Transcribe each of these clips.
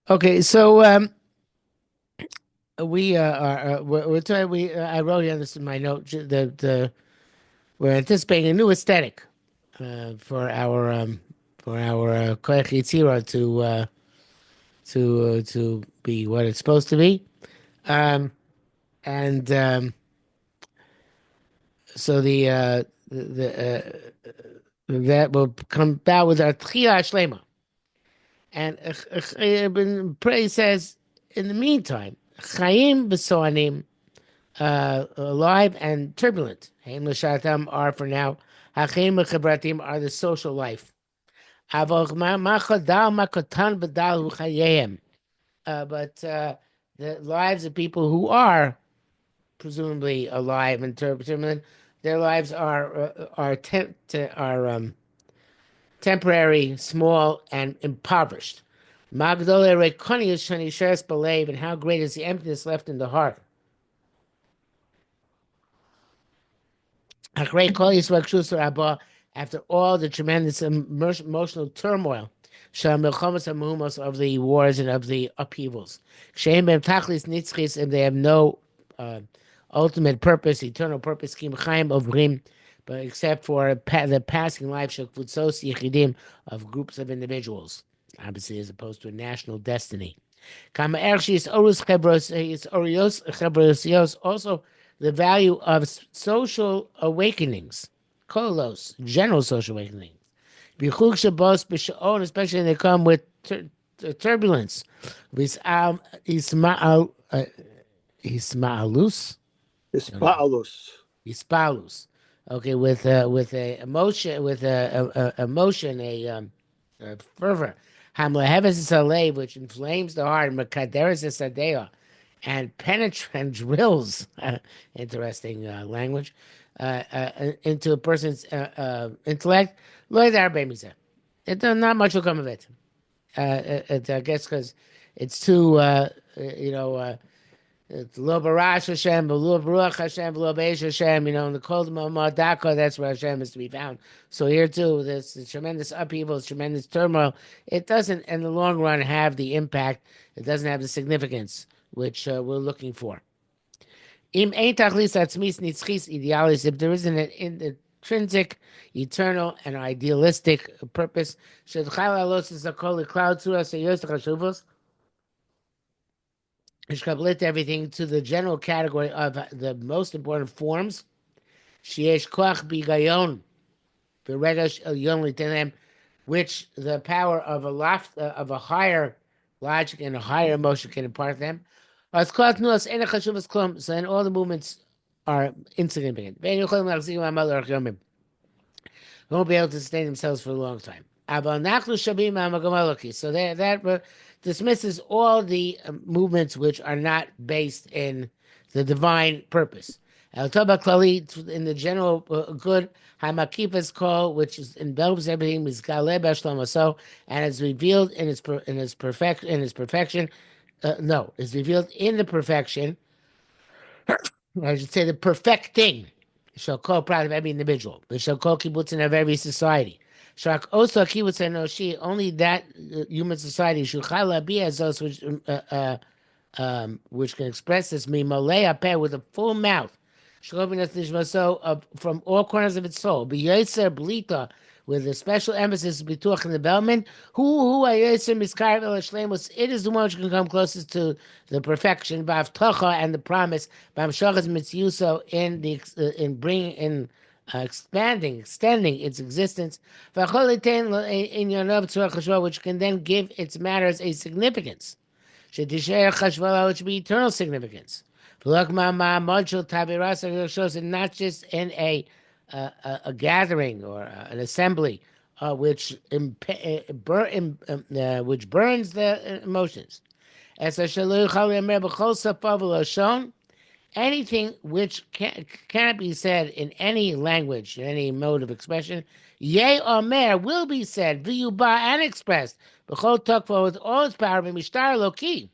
Okay, so we we're trying, I wrote here this in my note. The We're anticipating a new aesthetic for our Koach Yitzira to be what it's supposed to be. Um, and so that will come about with our Tchiyah Shlema. And Ibn Pray says, in the meantime, Chaim B'Soanim, alive and turbulent. Haim L'Shatam are for now. Hachim L'Chabratim are the social life. But the lives of people who are presumably alive and turbulent, their lives are temporary, small, and impoverished. Magdole Rekonius Shani Sheres Balev, and how great is the emptiness left in the heart. After all the tremendous emotional turmoil of the wars and of the upheavals. And they have no ultimate purpose, eternal purpose, but except for the passing life of groups of individuals, obviously, as opposed to a national destiny. Also, the value of social awakenings, kolos, general social awakenings. Especially when they come with turbulence. Isma'alus? No, no. Ispalos. Ispalus. Okay, with a emotion, emotion, a fervor. Hamleheves saleh, which inflames the heart, Makaderes sadea, and penetrant drills. Interesting language into a person's intellect. Lo yadar be'mizeh. Not much will come of it. I guess because it's too, you know. It's Lo Barash Hashem, Lo Baruch Hashem, Lo Beish Hashem, in the Kol Madaka, that's where Hashem is to be found. So here too, this tremendous upheaval, this tremendous turmoil, it doesn't in the long run have the impact, it doesn't have the significance which we're looking for. Im ein tachlis atzmis nitzchis idealis, if there isn't an intrinsic, eternal, and idealistic purpose, should chal alos is a kol cloud to us, Ishkablit everything to the general category of the most important forms. Sheesh koach bigayon, v'regash elyon litenem, which the power of a higher logic and a higher emotion can impart them. As koach nuas ena chashuvas klum, so then all the movements are insignificant. They won't be able to sustain themselves for a long time. So that dismisses all the movements which are not based in the divine purpose. In the general good, Hamakipas call, which envelops everything, and is revealed in its perfection. No, is revealed in the perfection. I should say the perfecting. Shall call proud of every individual. It shall call kibbutzin of every society. Shak also kibbutz enoshi, only that human society shulchala be as those which can express this mimalei peh with a full mouth. Shlovinas nishmaso from all corners of its soul. B'yoser blita with a special emphasis bituach and development. Who ayoser miskar el shlemus. It is the one which can come closest to the perfection. B'avtacha and the promise. B'amshachas mitzyuso in bringing in. Extending its existence, which can then give its matters a significance. Which be eternal significance. Shows it not just in a gathering or an assembly, which burns the emotions. As anything which cannot be said in any language, in any mode of expression, yea or mer will be said, v'yuba and expressed, b'chol tokfo with all its power, b'mishtar loki,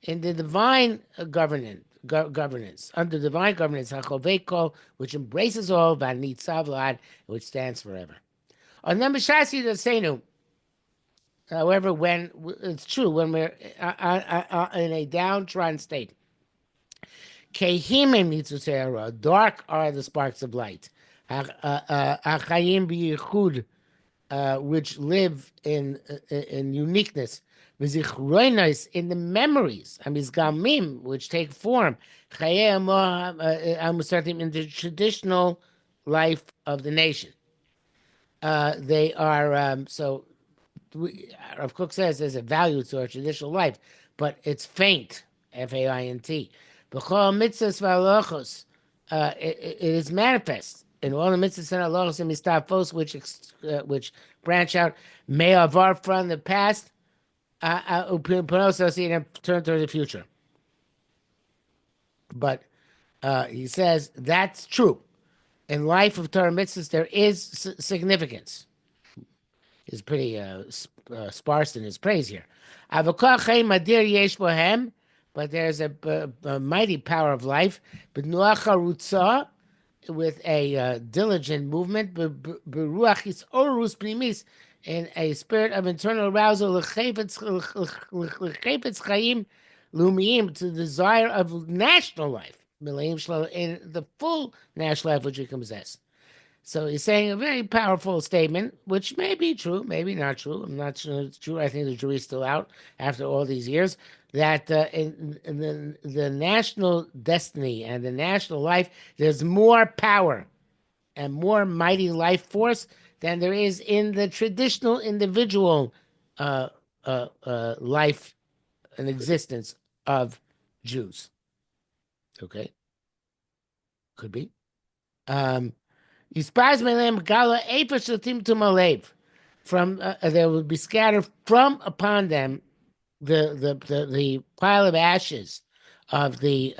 in the divine governance, under divine governance, hachovei which embraces all, v'anitzav lad, which stands forever. On number shasi the senu, However, when it's true, when we're in a downtrodden state, Kehimim Nitzutera, dark are the sparks of light. Achayim b'yichud, which live in uniqueness. V'zichroinos, in the memories. Amizgamim, which take form. Chayei Amusatim, in the traditional life of the nation. They are so. Rav Kook says there's a value to our traditional life, but it's faint, faint. B'chol mitzvahs v'halachos, it is manifest in all the mitzvahs and halachos and mistafos which branch out, may avar from the past, and turn to the future. But he says that's true. In life of Torah mitzvahs, there is significance. Is pretty sparse in his praise here. But there's a mighty power of life. With a diligent movement, in a spirit of internal arousal, to the desire of national life, in the full national life which we can possess. So he's saying a very powerful statement, which may be true, maybe not true. I'm not sure it's true. I think the jury's still out after all these years. That in the national destiny and the national life, there's more power and more mighty life force than there is in the traditional individual life and existence of Jews. Okay, could be. From there will be scattered from upon them the pile of ashes of the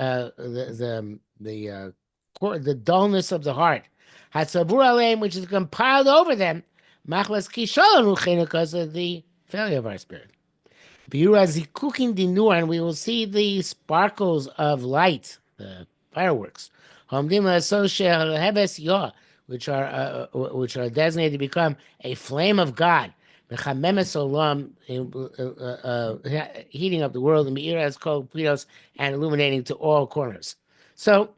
dullness of the heart, which is compiled over them, because of the failure of our spirit. And we will see the sparkles of light, the fireworks, which are designated to become a flame of God, heating up the world, and illuminating to all corners. So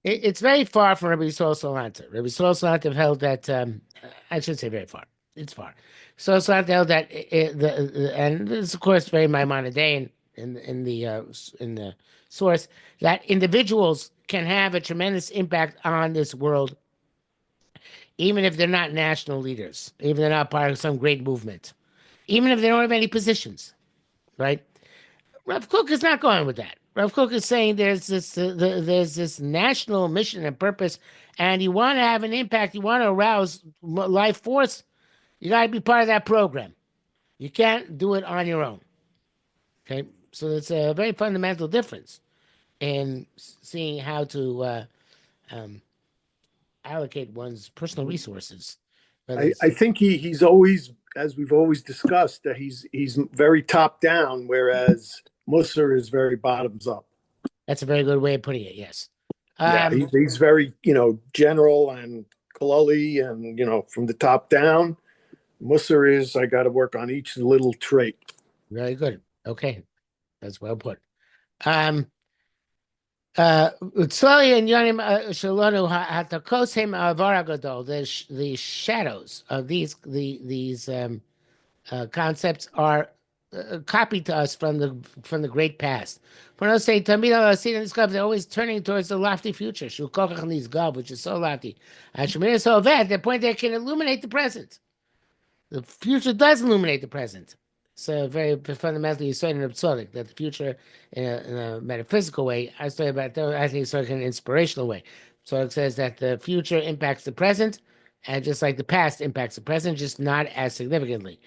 it's very far from Rabbi Yisrael Salanta. Rabbi Yisrael Salanta held that, I should say very far. It's far. So Salanta held that, and this is, of course, very Maimonidean in the source, that individuals can have a tremendous impact on this world, even if they're not national leaders, even if they're not part of some great movement, even if they don't have any positions, right? Rav Kook is not going with that. Rav Kook is saying there's this national mission and purpose, and you want to have an impact, you want to arouse life force, you got to be part of that program. You can't do it on your own. Okay, so it's a very fundamental difference in seeing how to allocate one's personal resources. I think he's always, as we've always discussed, that he's very top down, whereas Musser is very bottoms up. That's a very good way of putting it. Yes. Yeah, he's very general and kolali, and from the top down. Musser is, I got to work on each little trait. Very good. Okay, that's well put. Utzali and Yonim Shalonu Hatakosem Avaragadol. The shadows of these concepts are copied to us from the great past. When I say Tamid, they're always turning towards the lofty future. Which is so lofty. So that the point they can illuminate the present. The future does illuminate the present. So very fundamentally, you saw in absurd that the future, in a metaphysical way, I think it's like an inspirational way. So it says that the future impacts the present, and just like the past impacts the present, just not as significantly.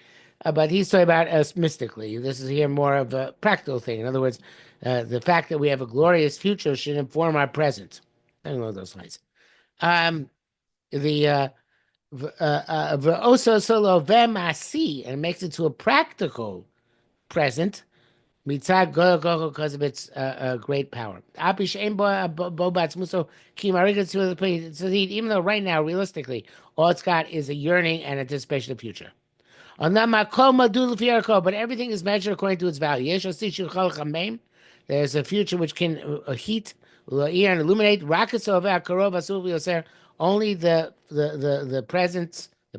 But he's talking about us mystically. This is here more of a practical thing. In other words, the fact that we have a glorious future should inform our present. I don't know those lines. Also solo vemasi, and makes it to a practical present. Mitzad Gogo because of its great power. Apish Aim Bobats Muso Kimariga to the place. So even though right now, realistically, all it's got is a yearning and anticipation of the future. But everything is measured according to its value. There's a future which can heat, and illuminate. Only the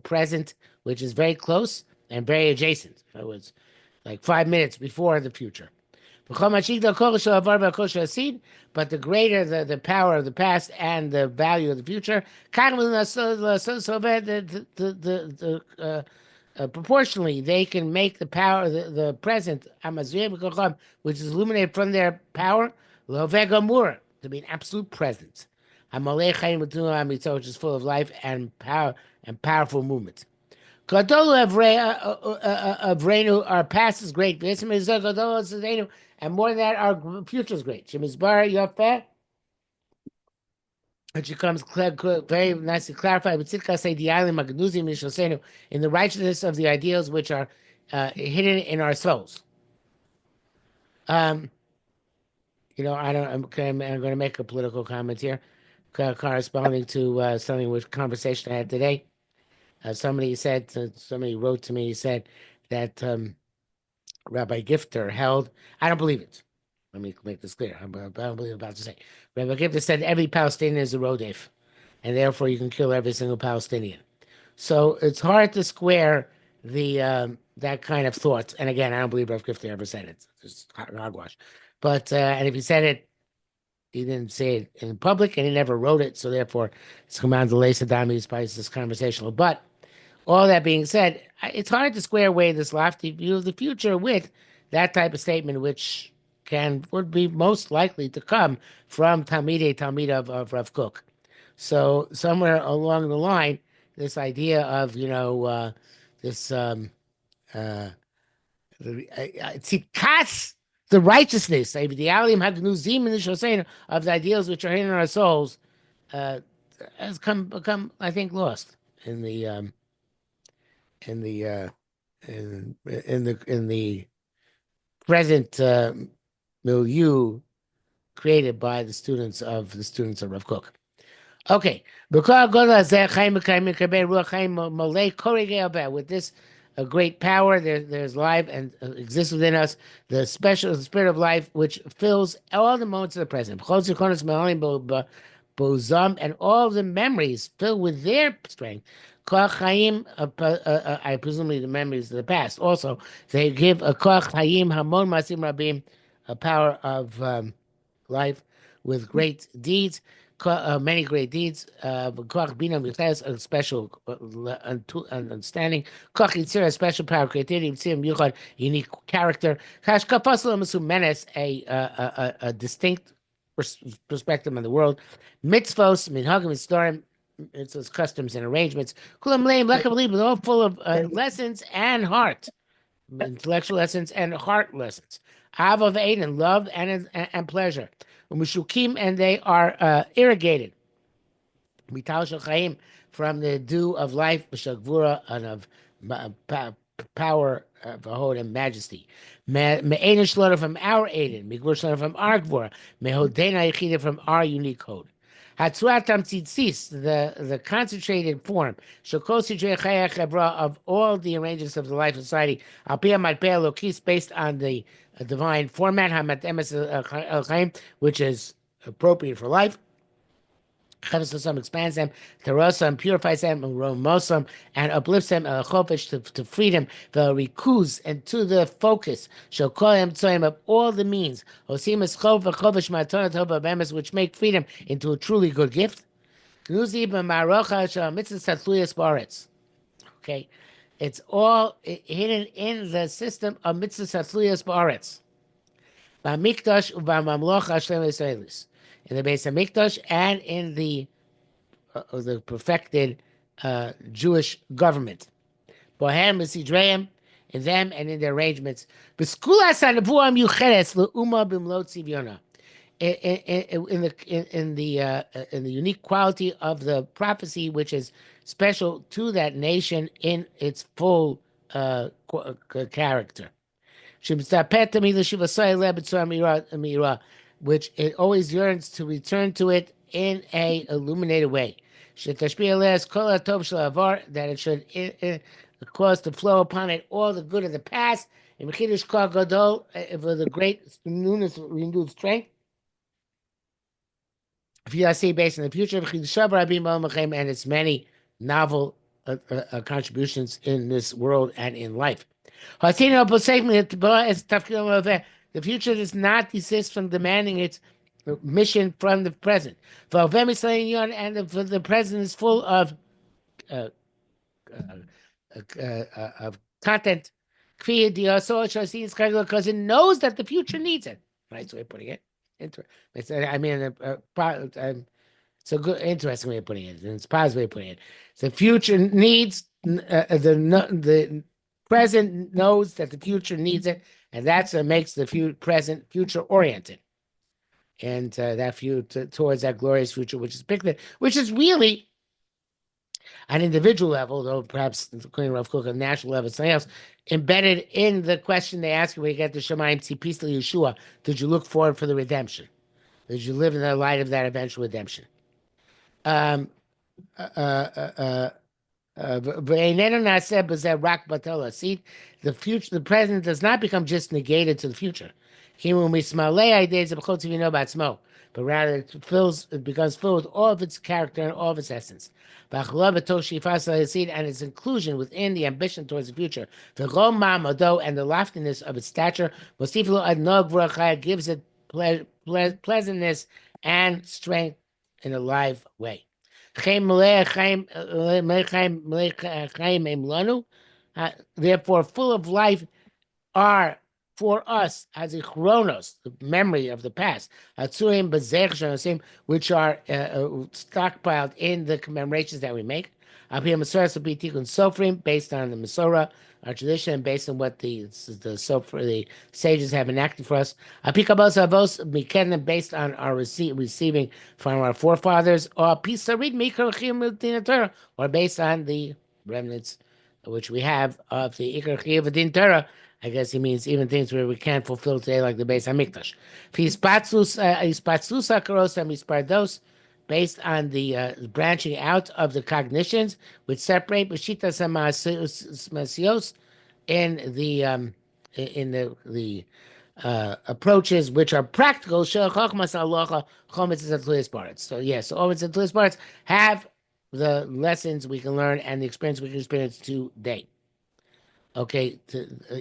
present, which is very close and very adjacent. In other words, like 5 minutes before the future. But the greater the power of the past and the value of the future, proportionally, they can make the power, the present, which is illuminated from their power, to be an absolute presence. Which is full of life and power and powerful movement. Gadolu Avrenu, our past is great. And more than that, our future is great. Shemizbar Yafeh, which becomes very nicely clarified. But Sitka say the island Magnuzim Mishosenu in the righteousness of the ideals which are hidden in our souls. Um, I don't. I'm going to make a political comment here, corresponding to something with conversation I had today. Somebody wrote to me. He said that Rabbi Gifter held. I don't believe it. Let me make this clear. I don't believe what I'm about to say. Rabbi Gifter said every Palestinian is a rodef, and therefore you can kill every single Palestinian. So it's hard to square the that kind of thought. And again, I don't believe Rabbi Gifter ever said it. It's just hogwash. But and if he said it, he didn't say it in public, and he never wrote it. So therefore, it's come out to Lay Saddam Spice is conversational. But all that being said, it's hard to square away this lofty view of the future with that type of statement, which would be most likely to come from Talmid of Rav Kook. So somewhere along the line, this idea of this tzidkas, the righteousness, the alim hagnuzim in the shosein of the ideals which are hidden in our souls, uh, has become, I think, lost in the in the in the present milieu created by the students of Rav Kook. Okay, with this great power, there's life and exists within us the special spirit of life which fills all the moments of the present. And all the memories filled with their strength. I presumably the memories of the past. Also, they give a koach hayim hamon masim rabim, a power of life with great deeds, many great deeds. Koach bina michas, a special understanding. Koach yitzir, a special power, creativity, yitzir yuchad, unique character. Hashkafasol masu menes, a distinct perspective on the world. Mitzvos, minhagim, mitzdorim, it's customs and arrangements. Kulam leim lekam libim, all full of lessons and heart, intellectual lessons and heart lessons. Av of aid and love and pleasure. Umishukim, and they are irrigated. Mital shel chaim, from the dew of life, b'shel gvura, and of power of Hod and majesty. Me'ein shloter, from our Aiden. Migvur shloter, from our gvura. Mehodena yechida, from our unique code. Hatzuatam tzitzis, the concentrated form, shokosi chayach of all the arrangements of the life of society, alpia matpea lokis, based on the divine format, hamat emes el chaim, which is appropriate for life. Chesed expands them, Terosam purifies them, Romosam, and uplifts them, Chofish, to freedom, the Rikuz, and to the focus, Shokoyim Tzoyim, of all the means, Hosim es Chov v'Chovish Matona Tova Bemes, which make freedom into a truly good gift. Knuzi b'Marocha Shal Mitzvah Tatluyas Baretz. Okay, it's all hidden in the system of Mitzvah Tatluyas Baretz. B'Mikdash u'B'Mamlocha Shlem Yisraelis, in the base of Mikdash and in the perfected Jewish government. Bohem Misidreim, in them and in their arrangements. B'skulas hanavuam yucheres le'uma b'mlot tziviyona. In the unique quality of the prophecy, which is special to that nation in its full character. which it always yearns to return to it in a illuminated way. That it should cause to flow upon it all the good of the past, and for the great newness, renewed strength. If you see based in the future, and its many novel contributions in this world and in life. The future does not desist from demanding its mission from the present. And the present is full uh, of content. Because it knows that the future needs it. Nice way of putting it. I mean, it's a good, interesting way of putting it, and it's a positive way of putting it. The future needs the present knows that the future needs it, and that's what makes the present future oriented, and that view towards that glorious future, which is pictured, which is really on individual level, though perhaps according to Rav Kook, on national level, something else embedded in the question they ask you when you get to Shemaim Tzipis Yeshua. Did you look forward for the redemption? Did you live in the light of that eventual redemption? Um, the future, the present does not become just negated to the future. But rather it becomes filled with all of its character and all of its essence. And its inclusion within the ambition towards the future. And the loftiness of its stature gives it pleasantness and strength in a live way. Therefore, full of life are for us as a chronos, the memory of the past, which are stockpiled in the commemorations that we make. Based on the Masorah, our tradition, and based on what the sages have enacted for us. Based on our receiving from our forefathers, or based on the remnants which we have of the Ikar Chiyuv Din Torah. I guess he means even things where we can't fulfill today, like the Beis Hamikdash. Based on the branching out of the cognitions, which separate B'shitas Masios in the approaches which are practical. So yes, all mitzvahs parts have the lessons we can learn and the experience we can experience today. Okay,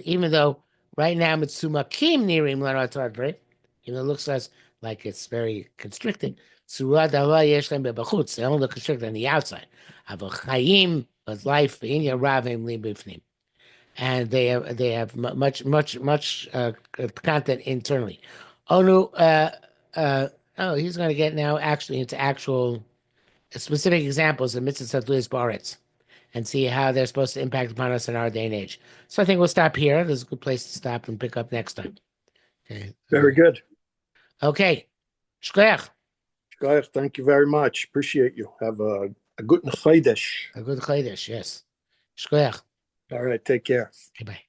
even though right now mitzumakim nirim l'ratad, even though it looks less like it's very constricting. Surah dava yesh lehem bebachutz. They only look constricted on the outside. Avol chayim, but life in yaravim libifnim, and they have much content internally. Onu, he's going to get now actually into actual specific examples of mitzvah satluis baretz and see how they're supposed to impact upon us in our day and age. So I think we'll stop here. This is a good place to stop and pick up next time. Okay. Very good. Okay. Shkoyach. Shkoyach, thank you very much. Appreciate you. Have a good Chodesh. A good Chodesh, yes. Shkoyach. All right, take care. Okay, bye.